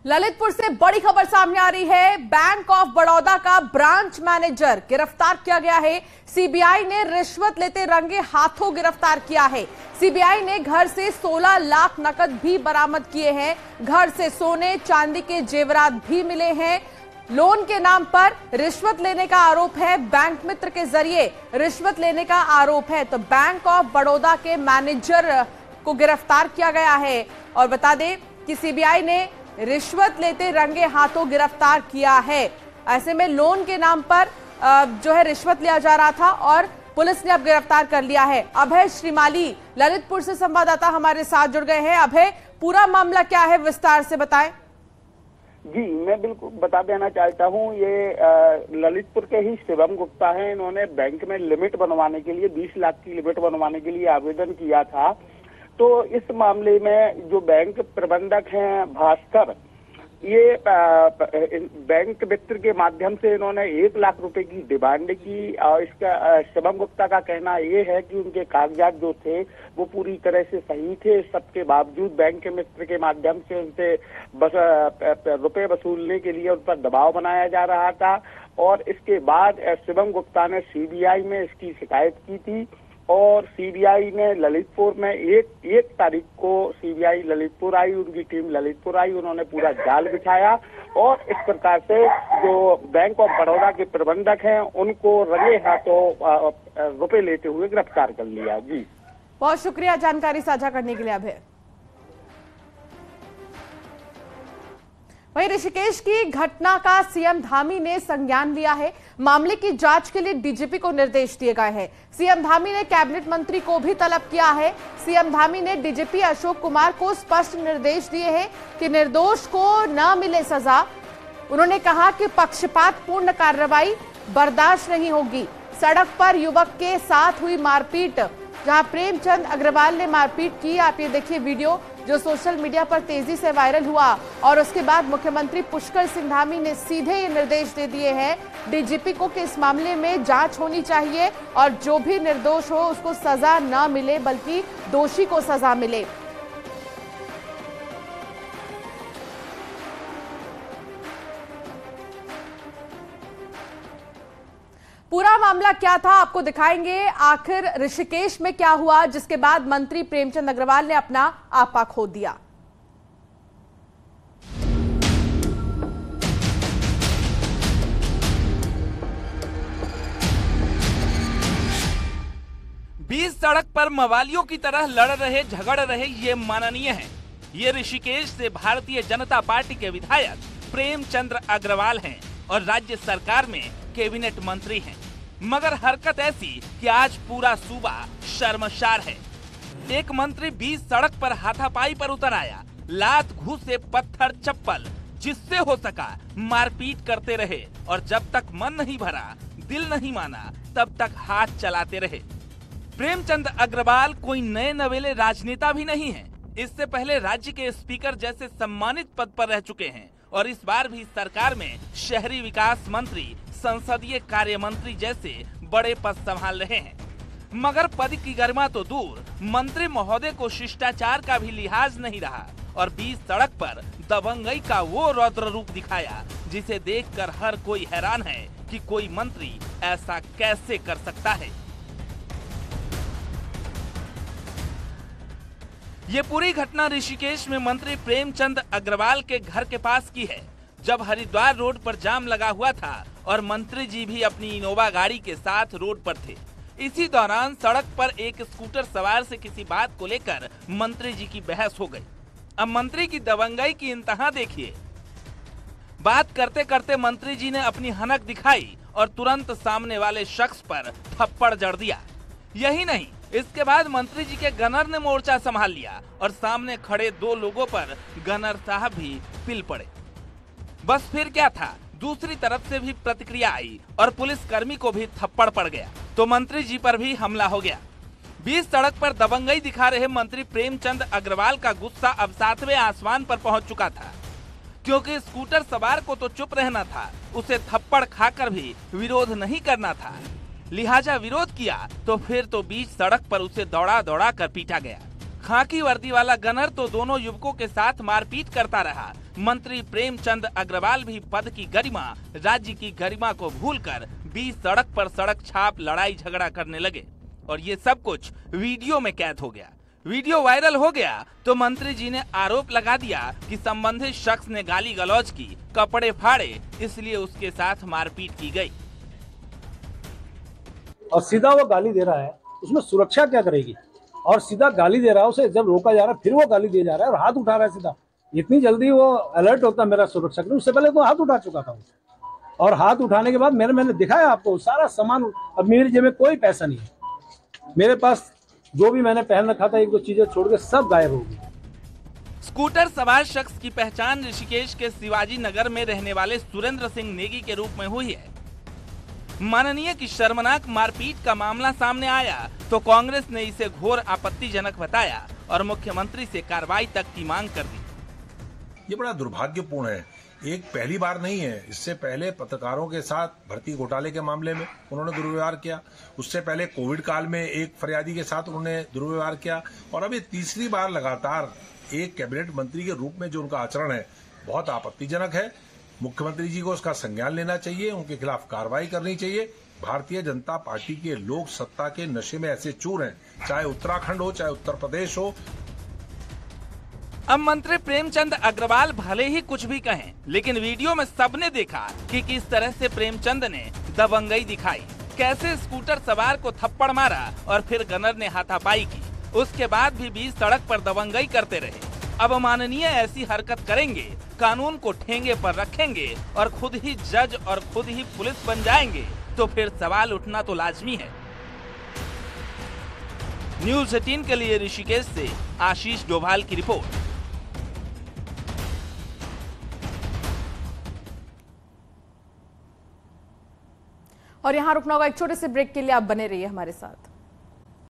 ललितपुर से बड़ी खबर सामने आ रही है। बैंक ऑफ बड़ौदा का ब्रांच मैनेजर गिरफ्तार किया गया है। सीबीआई ने रिश्वत लेते रंगे हाथों गिरफ्तार किया है। सीबीआई ने घर से 16 लाख नकद भी बरामद किए हैं। घर से सोने चांदी के जेवरात भी मिले हैं। लोन के नाम पर रिश्वत लेने का आरोप है। बैंक मित्र के जरिए रिश्वत लेने का आरोप है। तो बैंक ऑफ बड़ौदा के मैनेजर को गिरफ्तार किया गया है। और बता दें कि सीबीआई ने रिश्वत लेते रंगे हाथों गिरफ्तार किया है। ऐसे में लोन के नाम पर जो है रिश्वत लिया जा रहा था और पुलिस ने अब गिरफ्तार कर लिया है। अभय श्रीमाली ललितपुर से संवाददाता हमारे साथ जुड़ गए हैं। अभय, पूरा मामला क्या है, विस्तार से बताएं। जी, मैं बिल्कुल बता देना चाहता हूँ। ये ललितपुर के ही शिवम गुप्ता हैं। इन्होंने बैंक में लिमिट बनवाने के लिए 20 लाख की लिमिट बनवाने के लिए आवेदन किया था। तो इस मामले में जो बैंक प्रबंधक हैं भास्कर, ये बैंक मित्र के माध्यम से इन्होंने 1 लाख रुपए की डिमांड की। और इसका शिवम गुप्ता का कहना ये है कि उनके कागजात जो थे वो पूरी तरह से सही थे। सबके बावजूद बैंक के मित्र के माध्यम से उनसे रुपए वसूलने के लिए उन पर दबाव बनाया जा रहा था। और इसके बाद शिवम गुप्ता ने सीबीआई में इसकी शिकायत की थी और सीबीआई ने ललितपुर में एक तारीख को सीबीआई ललितपुर आई, उनकी टीम ललितपुर आई। उन्होंने पूरा जाल बिछाया और इस प्रकार से जो बैंक ऑफ बड़ौदा के प्रबंधक हैं उनको रंगे हाथों रुपए लेते हुए गिरफ्तार कर लिया। जी, बहुत शुक्रिया जानकारी साझा करने के लिए अभय। वहीं ऋषिकेश की घटना का सीएम धामी ने संज्ञान लिया है। मामले की जांच के लिए डीजीपी को निर्देश दिए गए हैं। सीएम धामी ने कैबिनेट मंत्री को भी तलब किया है। सीएम धामी ने डीजीपी अशोक कुमार को स्पष्ट निर्देश दिए हैं कि निर्दोष को न मिले सजा। उन्होंने कहा कि पक्षपातपूर्ण कार्रवाई बर्दाश्त नहीं होगी। सड़क पर युवक के साथ हुई मारपीट, जहां प्रेमचंद अग्रवाल ने मारपीट की। आप ये देखिए वीडियो जो सोशल मीडिया पर तेजी से वायरल हुआ। और उसके बाद मुख्यमंत्री पुष्कर सिंह धामी ने सीधे ये निर्देश दे दिए हैं डीजीपी को कि इस मामले में जांच होनी चाहिए और जो भी निर्दोष हो उसको सजा न मिले बल्कि दोषी को सजा मिले। पूरा मामला क्या था आपको दिखाएंगे। आखिर ऋषिकेश में क्या हुआ जिसके बाद मंत्री प्रेमचंद अग्रवाल ने अपना आपा खो दिया। बीच सड़क पर मवालियों की तरह लड़ रहे झगड़ रहे ये माननीय है। ये ऋषिकेश से भारतीय जनता पार्टी के विधायक प्रेमचंद्र अग्रवाल हैं और राज्य सरकार में कैबिनेट मंत्री हैं। मगर हरकत ऐसी कि आज पूरा सूबा शर्मसार है। एक मंत्री बीच सड़क पर हाथापाई पर उतर आया। लात घूसे पत्थर चप्पल जिससे हो सका मारपीट करते रहे और जब तक मन नहीं भरा, दिल नहीं माना, तब तक हाथ चलाते रहे। प्रेमचंद अग्रवाल कोई नए नवेले राजनेता भी नहीं है। इससे पहले राज्य के स्पीकर जैसे सम्मानित पद पर रह चुके हैं और इस बार भी सरकार में शहरी विकास मंत्री, संसदीय कार्य मंत्री जैसे बड़े पद संभाल रहे हैं। मगर पद की गरिमा तो दूर, मंत्री महोदय को शिष्टाचार का भी लिहाज नहीं रहा और बीच सड़क पर दबंगई का वो रौद्र रूप दिखाया जिसे देखकर हर कोई हैरान है कि कोई मंत्री ऐसा कैसे कर सकता है। ये पूरी घटना ऋषिकेश में मंत्री प्रेमचंद अग्रवाल के घर के पास की है, जब हरिद्वार रोड पर जाम लगा हुआ था और मंत्री जी भी अपनी इनोवा गाड़ी के साथ रोड पर थे। इसी दौरान सड़क पर एक स्कूटर सवार से किसी बात को लेकर मंत्री जी की बहस हो गई। अब मंत्री की दबंगई की इंतहा देखिए। बात करते करते मंत्री जी ने अपनी हनक दिखाई और तुरंत सामने वाले शख्स पर थप्पड़ जड़ दिया। यही नहीं, इसके बाद मंत्री जी के गनर ने मोर्चा संभाल लिया और सामने खड़े 2 लोगों पर गनर साहब भी पिल पड़े। बस फिर क्या था, दूसरी तरफ से भी प्रतिक्रिया आई और पुलिस कर्मी को भी थप्पड़ पड़ गया तो मंत्री जी पर भी हमला हो गया। बीच सड़क पर दबंगई दिखा रहे मंत्री प्रेमचंद अग्रवाल का गुस्सा अब 7वें आसमान पर पहुंच चुका था, क्योंकि स्कूटर सवार को तो चुप रहना था, उसे थप्पड़ खाकर भी विरोध नहीं करना था। लिहाजा विरोध किया तो फिर तो बीच सड़क पर उसे दौड़ा दौड़ा कर पीटा गया। खाकी वर्दी वाला गनर तो दोनों युवकों के साथ मारपीट करता रहा, मंत्री प्रेमचंद अग्रवाल भी पद की गरिमा, राज्य की गरिमा को भूलकर बीच सड़क पर सड़क छाप लड़ाई झगड़ा करने लगे और ये सब कुछ वीडियो में कैद हो गया। वीडियो वायरल हो गया तो मंत्री जी ने आरोप लगा दिया कि संबंधित शख्स ने गाली गलौज की, कपड़े फाड़े, इसलिए उसके साथ मारपीट की गई। और सीधा वो गाली दे रहा है, उसमें सुरक्षा क्या करेगी? और सीधा गाली दे रहा है, उसे जब रोका जा रहा है फिर वो गाली दिया जा रहा है और हाथ उठा रहा है सीधा। इतनी जल्दी वो अलर्ट होता मेरा सुरक्षा के, उससे पहले तो हाथ उठा चुका था और हाथ उठाने के बाद मैंने दिखाया आपको सारा सामान। अब मेरी जेब में कोई पैसा नहीं है, मेरे पास जो भी मैंने पहन रखा था एक दो चीजें छोड़ के सब गायब हो गई। स्कूटर सवार शख्स की पहचान ऋषिकेश के शिवाजी नगर में रहने वाले सुरेंद्र सिंह नेगी के रूप में हुई है। माननीय की शर्मनाक मारपीट का मामला सामने आया तो कांग्रेस ने इसे घोर आपत्तिजनक बताया और मुख्यमंत्री से कार्रवाई तक की मांग कर दी। ये बड़ा दुर्भाग्यपूर्ण है, एक पहली बार नहीं है। इससे पहले पत्रकारों के साथ भर्ती घोटाले के मामले में उन्होंने दुर्व्यवहार किया, उससे पहले कोविड काल में एक फरियादी के साथ उन्होंने दुर्व्यवहार किया और अब ये तीसरी बार लगातार एक कैबिनेट मंत्री के रूप में जो उनका आचरण है बहुत आपत्तिजनक है। मुख्यमंत्री जी को उसका संज्ञान लेना चाहिए, उनके खिलाफ कार्रवाई करनी चाहिए। भारतीय जनता पार्टी के लोग सत्ता के नशे में ऐसे चूर हैं, चाहे उत्तराखंड हो चाहे उत्तर प्रदेश हो। अब मंत्री प्रेमचंद अग्रवाल भले ही कुछ भी कहें, लेकिन वीडियो में सबने देखा कि किस तरह से प्रेमचंद ने दबंगई दिखाई, कैसे स्कूटर सवार को थप्पड़ मारा और फिर गनर ने हाथापाई की। उसके बाद भी बीच सड़क पर दबंगई करते रहे। अब माननीय ऐसी हरकत करेंगे, कानून को ठेंगे पर रखेंगे और खुद ही जज और खुद ही पुलिस बन जाएंगे तो फिर सवाल उठना तो लाजमी है। न्यूज़ 18 के लिए ऋषिकेश से आशीष डोभाल की रिपोर्ट। और यहाँ रुकना होगा एक छोटे से ब्रेक के लिए, आप बने रहिए हमारे साथ।